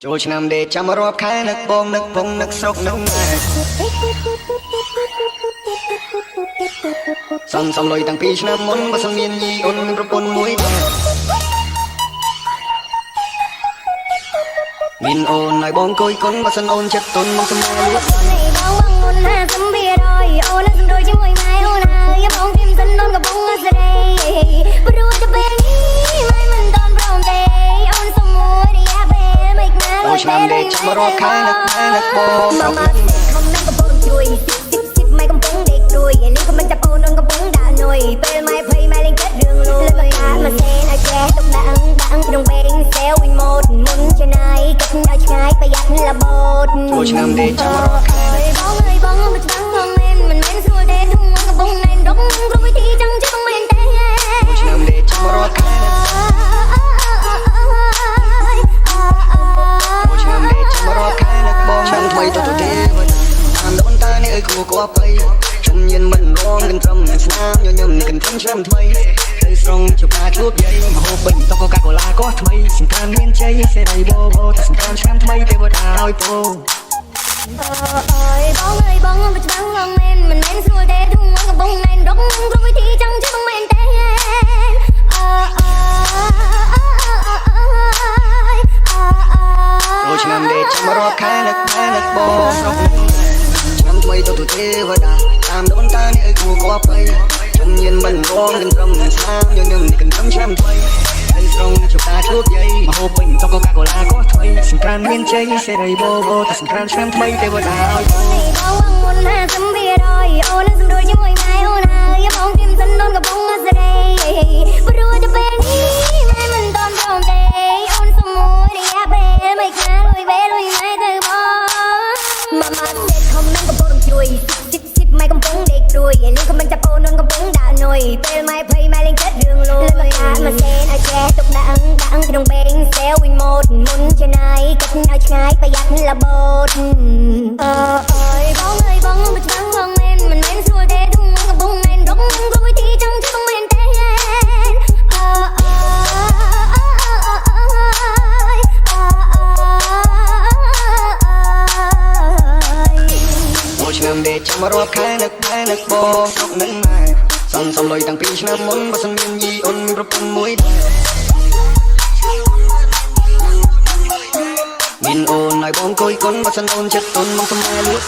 ចូលឆ្នាំដេកចាំរាប់ខែនឹកបងនឹកពងនឹកស្រុកនឹកម៉ែសំលុយតាំងពីឆ្នាំមុនបើសិនមានញីអូនមានប្រពន្ធមួយដែរមានអូនឲ្យបងគួយគុណបើសិនអូនចិត្តទុនមកសម្ដែងលួចបងមុនណាសំបៀរយអូនសំរួយជាមួយម៉ែអូនហើយបងព្រៀមសិនអូនកំពុងស្រីព្រោះតែពេលនេះម៉ែមិនតន់ព្រមទេអូនសំមួយរយៈពេលមិនណាចូលឆ្នាំដេកចាំរាប់ខែនឹកម៉ែនឹកបងស្រុកនឹកខំនឹងកំពុងជួយស៊ីបម៉ែកំពុងដេកព្រួយនេះក៏មិនចាប់អូនអូនកំពុងដាក់នុយពេលម៉ែភ័យម៉ែលេងចិត្តរឿងលួយលើកាមកសេនឲ្យចេះទុកដាក់ក្នុងបេងសេវវិញម៉ូតមុនឆ្នៃគិតឲ្យឆ្ងាយប្រយ័ត្នលបូតចូលឆ្នាំដេកចាំរាប់ខែបងអើយបងមិនច្បាំងបងមិនមែនស្រួលទេทุ่ងកំពុងណែនរកគ្រប់វិធីចឹងchứ khôngមែនទេចូលឆ្នាំដេកចាំរាប់ខែចូលឆ្នាំដេកចាំរាប់ខែនឹកបងឆ្នាំថ្មីទៅទេតាមដូនតានេះអើយគួរគួរไปខ្ញុំញៀនមិនរងកន្ត្រឹមស្នាមញញឹមនេះកន្ត្រឹមឆ្នាំថ្មីទៅស្រង់ជួបការជួបយាយមហូបពេញតកកាកូឡាក៏ថ្មីសង្គ្រាមមានជ័យសេរីបបតែសង្គ្រាមឆ្នាំថ្មីទេវតាឲ្យពងអើយបងមិនច្បាំងបងមិនមែនស្រួលទេทุ่ងកំពុងណែនរកគ្រប់វិធីចឹងchứ khôngមែនទេចូលឆ្នាំដេកចាំរាប់ខែនឹកម៉ែនឹកបងស្រុកនឹកឆ្នាំថ្មីទៅទេវតាតាមដូនតានេះអើយគួរគួរไปខ្ញុំញៀនមិនរងកន្ត្រឹមស្នាមញញឹមនេះកន្ត្រឹមឆ្នាំថ្មីទៅស្រង់ជួបការជួបយាយមហូបពេញតកកាកូឡាក៏ថ្មីសង្គ្រាមមានជ័យសេរីបបតែសង្គ្រាមឆ្នាំថ្មីទេវតាឲ្យបងមុនណាសំបៀរយអូនសំរួយជាមួយម៉ែអូនហើយបងព្រៀមសិនអូនកំពុងស្រីព្រោះតែពេលនេះម៉ែមិនតន់ព្រមទេអូនសំមួយរយៈពេលមិនខ្លាលុយពេលលុយម៉ែទៅបងម៉ាម៉ាសេខំនឹងកំពុងជួយស៊ីបម៉ែកំពុងដេកព្រួយនេះក៏មិនចាប់អូនអូនកំពុងដាក់នុយពេលម៉ែភ័យម៉ែលេងចិត្តរឿងលួយលើកាមកសេនឲ្យចេះទុកដាក់ក្នុងបេងសេវវិញម៉ូតមុនឆ្នៃគិតឲ្យឆ្ងាយប្រយ័ត្នលបូតអើយបងមិនច្បាំងបងមិនមែនស្រួលទេทุ่ងកំពុងណែនរកគ្រប់វិធីចឹងchứ khôngមែនទេចូលឆ្នាំដេកចាំរាប់ខែនឹកម៉ែនឹកបងស្រុកនឹកម៉ែសំលុយតាំងពីឆ្នាំមុនបើសិនមានញីអូនមានប្រពន្ធមួយដែរមានអូនឲ្យបងគួយគុណបើសិនអូនចិត្តទុនមកសម្ដែងលួច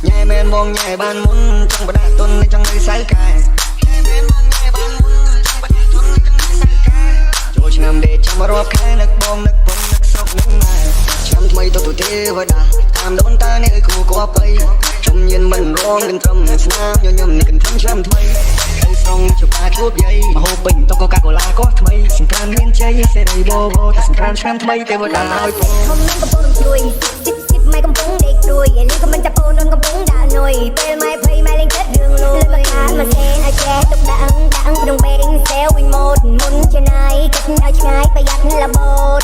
ញ៉ែមែនបងញ៉ែបានមុនចង់បដាក់ទុនចង់នៅសៅកែញ៉ែមែនបងញ៉ែបានមុនចង់បដាក់ទុនចង់នៅសៅកែចូលឆ្នាំដេកចាំរាប់ខែនឹកបងនឹកពងនឹកស្រុកនឹកម៉ែឆ្នាំថ្មីទៅទេវតាតាមដូនតានេះអើយគួរគួរไปខ្ញុំញៀនមិនរងកន្ត្រឹមស្នាមញញឹមនេះកន្ត្រឹមឆ្នាំថ្មីទៅស្រង់ជួបការជួបយាយមហូបពេញតកកាកូឡាក៏ថ្មីសង្គ្រាមមានជ័យសេរីបបតែសង្គ្រាមឆ្នាំថ្មីទេវតាឲ្យពងខំនឹងកំពុងជួយស៊ីបម៉ែកំពុងដេកព្រួយនេះក៏មិនចាប់អូនអូនកំពុងដាក់នុយពេលម៉ែភ័យម៉ែលេងចិត្តរឿងលួយលើកាមកសេនឲ្យចេះទុកដាក់ក្នុងបេងសេវវិញម៉ូតមុនឆ្នៃគិតឲ្យឆ្ងាយប្រយ័ត្នលបូត